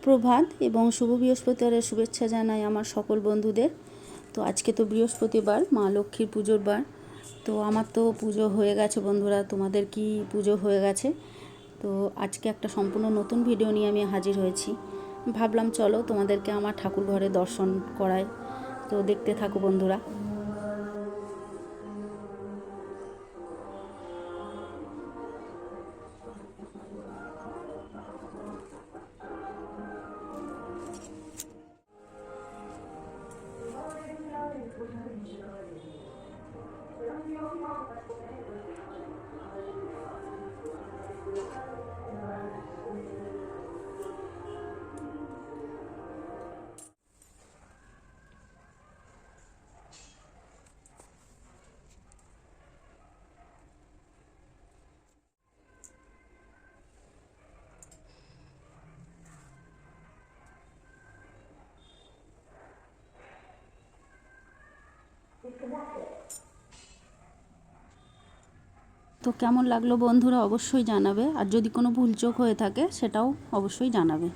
সুপ্রভাত এবং শুভ বৃহস্পতিবারের শুভেচ্ছা জানাই আমার সকল বন্ধুদের। তো আজকে তো বৃহস্পতিবার, মা লক্ষ্মীর পুজোর বার। তো আমার তো পুজো হয়ে গেছে বন্ধুরা, তোমাদের কি পুজো হয়ে গেছে? তো আজকে একটা সম্পূর্ণ নতুন ভিডিও নিয়ে আমি হাজির হয়েছি। ভাবলাম চলো তোমাদেরকে আমার ঠাকুর ঘরে দর্শন করাই। তো দেখতে থাকো বন্ধুরা। তো কেমন লাগলো বন্ধুরা অবশ্যই জানাবে, আর যদি কোনো ভুল চোখ হয়ে থাকে সেটাও অবশ্যই জানাবে।